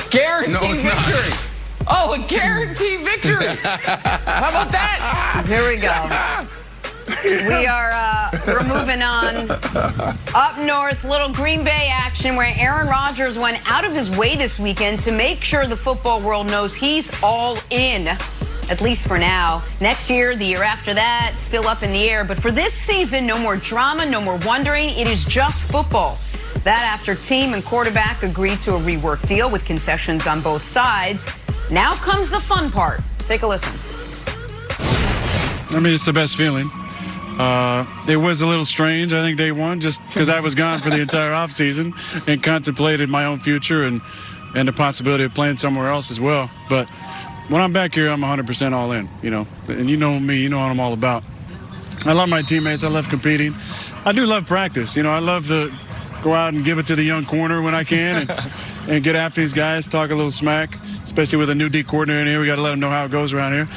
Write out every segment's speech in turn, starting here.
Guaranteed victory. Oh, a guaranteed victory. How about that? Here we go. We're moving on. Up north, little Green Bay action where Aaron Rodgers went out of his way this weekend to make sure the football world knows he's all in, at least for now. Next year, the year after that, still up in the air. But for this season, no more drama, no more wondering. It is just football. That after team and quarterback agreed to a rework deal with concessions on both sides. Now comes the fun part. Take a listen. I mean, it's the best feeling. It was a little strange, I think, day one, just because I was gone for the entire offseason and contemplated my own future and the possibility of playing somewhere else as well. But when I'm back here, I'm 100% all in, you know. And you know me, you know what I'm all about. I love my teammates. I love competing. I do love practice. You know, I love to go out and give it to the young corner when I can and get after these guys, talk a little smack, especially with a new D coordinator in here. We got to let them know how it goes around here.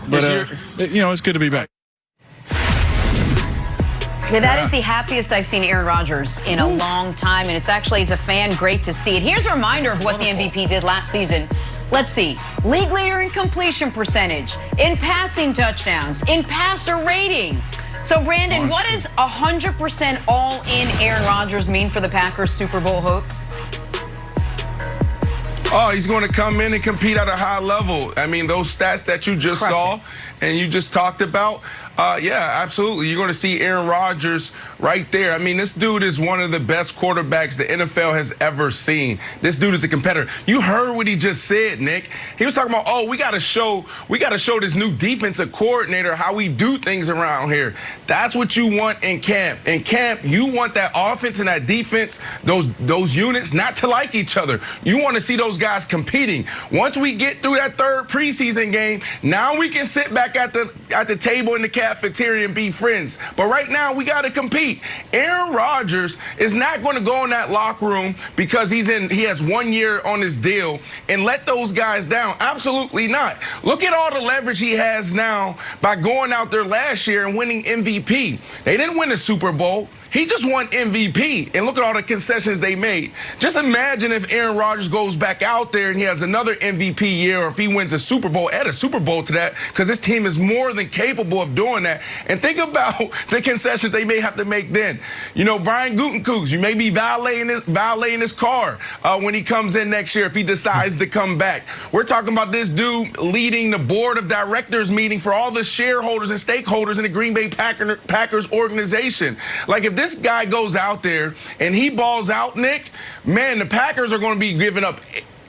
But, you know, it's good to be back. Yeah, that is the happiest I've seen Aaron Rodgers in a long time, and it's actually, as a fan, great to see it. Here's a reminder of what the MVP did last season. Let's see. League leader in completion percentage, in passing touchdowns, in passer rating. So, Brandon, what does 100% all-in Aaron Rodgers mean for the Packers' Super Bowl hopes? Oh, he's going to come in and compete at a high level. I mean, those stats that you just saw and you just talked about, yeah, absolutely. You're going to see Aaron Rodgers right there. I mean, this dude is one of the best quarterbacks the NFL has ever seen. This dude is a competitor. You heard what he just said, Nick. He was talking about, oh, we got to show this new defensive coordinator how we do things around here. That's what you want in camp. In camp, you want that offense and that defense, those units, not to like each other. You want to see those guys competing. Once we get through that third preseason game, now we can sit back at the table in the cafeteria and be friends. But right now, we got to compete. Aaron Rodgers is not going to go in that locker room because he has 1 year on his deal and let those guys down. Absolutely not. Look at all the leverage he has now by going out there last year and winning MVP. They didn't win the Super Bowl. He just won MVP, and look at all the concessions they made. Just imagine if Aaron Rodgers goes back out there and he has another MVP year, or if he wins a Super Bowl, add a Super Bowl to that, because this team is more than capable of doing that. And think about the concessions they may have to make then. You know, Brian Gutekunst, you may be valeting his car when he comes in next year if he decides to come back. We're talking about this dude leading the board of directors meeting for all the shareholders and stakeholders in the Green Bay Packers organization. Like, if this guy goes out there and he balls out, Nick, man, the Packers are going to be giving up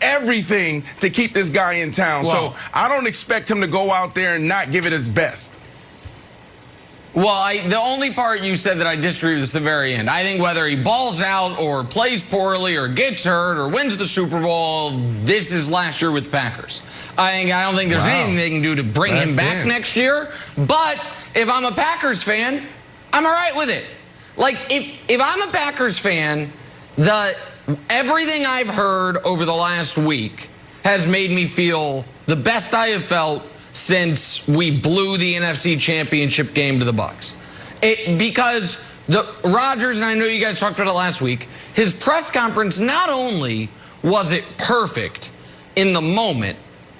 everything to keep this guy in town. Wow. So I don't expect him to go out there and not give it his best. Well, the only part you said that I disagree with is the very end. I think whether he balls out or plays poorly or gets hurt or wins the Super Bowl, this is last year with the Packers. I don't think there's anything they can do to bring him back next year. But if I'm a Packers fan, I'm all right with it. Like, if I'm a Packers fan, everything I've heard over the last week has made me feel the best I have felt since we blew the NFC Championship game to the Bucs. Because Rodgers, and I know you guys talked about it last week, his press conference, not only was it perfect in the moment,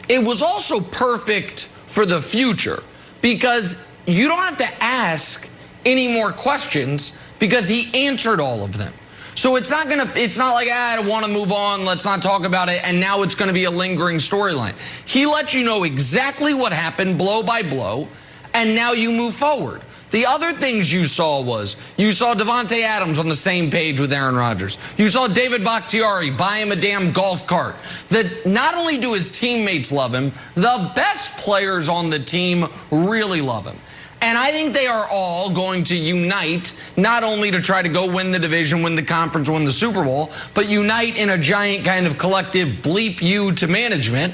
it was also perfect for the future, because you don't have to ask any more questions because he answered all of them. So it's not like, I don't want to move on, let's not talk about it, and now it's going to be a lingering storyline. He let you know exactly what happened, blow by blow, and now you move forward. The other things you saw Devontae Adams on the same page with Aaron Rodgers. You saw David Bakhtiari buy him a damn golf cart. That not only do his teammates love him, the best players on the team really love him. And I think they are all going to unite, not only to try to go win the division, win the conference, win the Super Bowl, but unite in a giant kind of collective bleep you to management.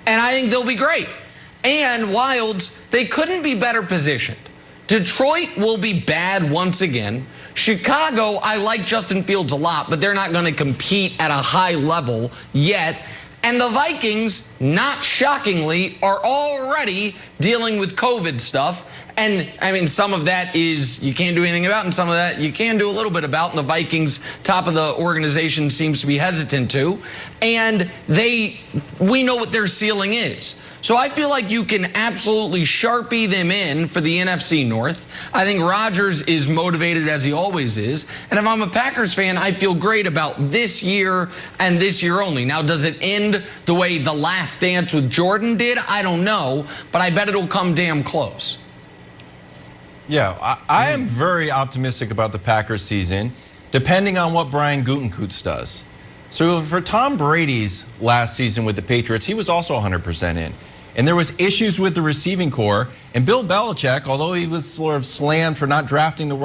And I think they'll be great. And Wilds, they couldn't be better positioned. Detroit will be bad once again. Chicago, I like Justin Fields a lot, but they're not going to compete at a high level yet. And the Vikings, not shockingly, are already dealing with COVID stuff. And, I mean, some of that is you can't do anything about, and some of that you can do a little bit about, and the Vikings, top of the organization, seems to be hesitant to. And we know what their ceiling is. So I feel like you can absolutely Sharpie them in for the NFC North. I think Rodgers is motivated as he always is. And if I'm a Packers fan, I feel great about this year and this year only. Now, does it end the way the last dance with Jordan did? I don't know, but I bet it'll come damn close. Yeah, I am very optimistic about the Packers season, depending on what Brian Gutekunst does. So for Tom Brady's last season with the Patriots, he was also 100% in. And there was issues with the receiving core. And Bill Belichick, although he was sort of slammed for not drafting the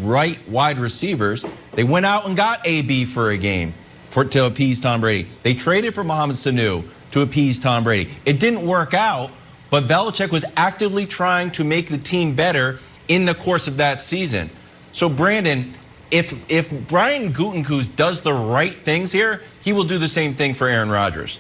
right wide receivers, they went out and got AB for a game to appease Tom Brady. They traded for Mohamed Sanu to appease Tom Brady. It didn't work out, but Belichick was actively trying to make the team better in the course of that season. So, Brandon, if Brian Gutekunst does the right things here, he will do the same thing for Aaron Rodgers.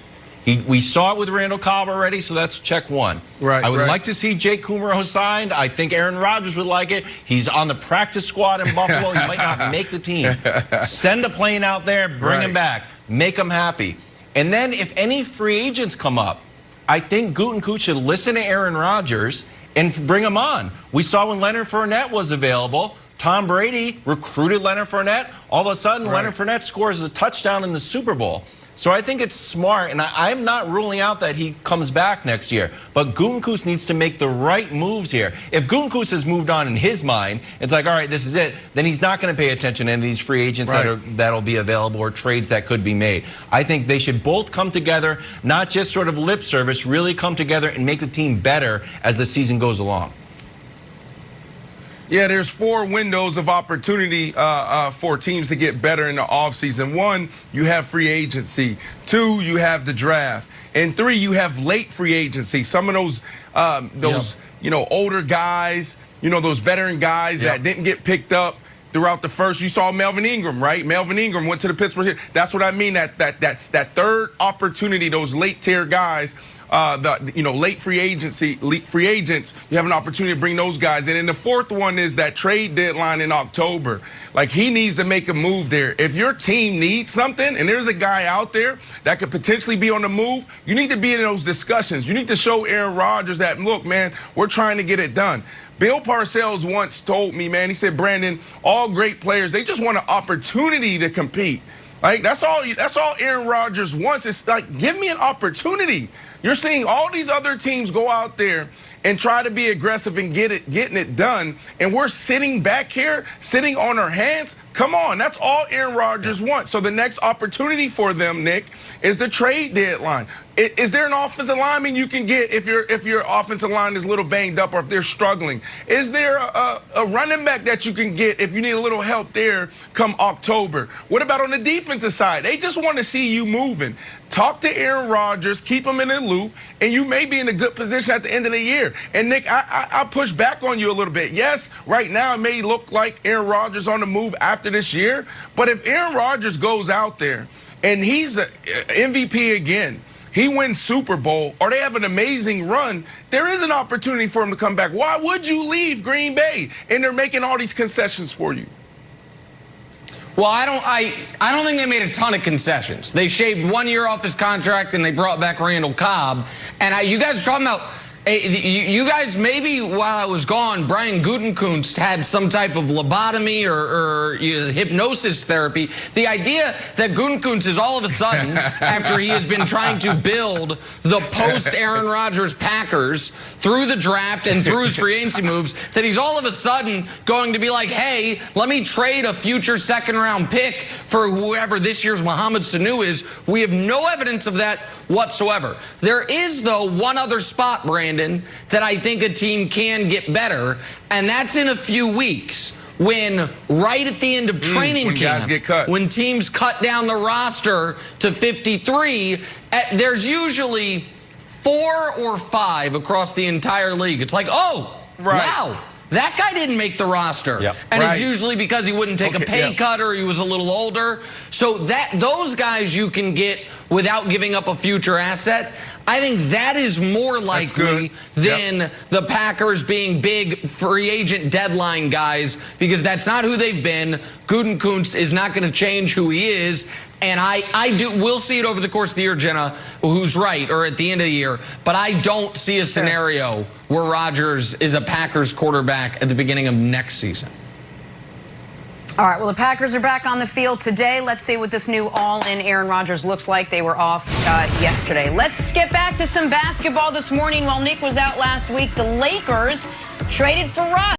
We saw it with Randall Cobb already, so that's check one. Right, I would like to see Jake Kumerow signed. I think Aaron Rodgers would like it. He's on the practice squad in Buffalo. He might not make the team. Send a plane out there, bring him back, make him happy. And then if any free agents come up, I think Gutekunst should listen to Aaron Rodgers and bring him on. We saw when Leonard Fournette was available, Tom Brady recruited Leonard Fournette. All of a sudden, Leonard Fournette scores a touchdown in the Super Bowl. So I think it's smart, and I'm not ruling out that he comes back next year. But Gutekunst needs to make the right moves here. If Gutekunst has moved on in his mind, it's like, all right, this is it, then he's not going to pay attention to any of these free agents that'll be available or trades that could be made. I think they should both come together, not just sort of lip service, really come together and make the team better as the season goes along. Yeah, there's 4 windows of opportunity for teams to get better in the offseason. 1, you have free agency. 2, you have the draft. And 3, you have late free agency. Some of those older guys, those veteran guys that didn't get picked up throughout the first. You saw Melvin Ingram, right? Melvin Ingram went to the Pittsburgh. That's what I mean. That's that third opportunity. Those late tier guys. Late free agents, you have an opportunity to bring those guys in. And the 4th one is that trade deadline in October. Like, he needs to make a move there. If your team needs something and there's a guy out there that could potentially be on the move, you need to be in those discussions. You need to show Aaron Rodgers that, look, man, we're trying to get it done. Bill Parcells once told me, man, he said, Brandon, all great players, they just want an opportunity to compete. Like, that's all Aaron Rodgers wants. It's like, give me an opportunity. You're seeing all these other teams go out there and try to be aggressive and getting it done, and we're sitting back here, sitting on our hands. Come on, that's all Aaron Rodgers wants. So the next opportunity for them, Nick, is the trade deadline. Is there an offensive lineman you can get if your offensive line is a little banged up or if they're struggling? Is there a running back that you can get if you need a little help there come October? What about on the defensive side? They just want to see you moving. Talk to Aaron Rodgers, keep him in the loop, and you may be in a good position at the end of the year. And, Nick, I push back on you a little bit. Yes, right now it may look like Aaron Rodgers on the move after this year, but if Aaron Rodgers goes out there and he's an MVP again, he wins Super Bowl, or they have an amazing run, there is an opportunity for him to come back. Why would you leave Green Bay and they're making all these concessions for you? Well, I don't think they made a ton of concessions. They shaved 1 year off his contract and they brought back Randall Cobb. And you guys are talking about, you guys, maybe while I was gone, Brian Gutekunst had some type of lobotomy or hypnosis therapy. The idea that Gutekunst is all of a sudden, after he has been trying to build the post-Aaron Rodgers Packers through the draft and through his free agency moves, that he's all of a sudden going to be like, hey, let me trade a future second-round pick for whoever this year's Mohamed Sanu is. We have no evidence of that whatsoever. There is, though, one other spot, Brandon, that I think a team can get better, and that's in a few weeks when right at the end of training camp, guys get cut. When teams cut down the roster to 53, there's usually 4 or 5 across the entire league. It's like, oh, wow, that guy didn't make the roster. And it's usually because he wouldn't take a pay cut or he was a little older. So those guys you can get without giving up a future asset. I think that is more likely than the Packers being big free agent deadline guys, because that's not who they've been. Gutekunst is not going to change who he is. And we'll see it over the course of the year, Jenna, who's right, or at the end of the year. But I don't see a scenario where Rodgers is a Packers quarterback at the beginning of next season. All right, well, the Packers are back on the field today. Let's see what this new all-in Aaron Rodgers looks like. They were off yesterday. Let's get back to some basketball this morning. While Nick was out last week, the Lakers traded for Rodgers.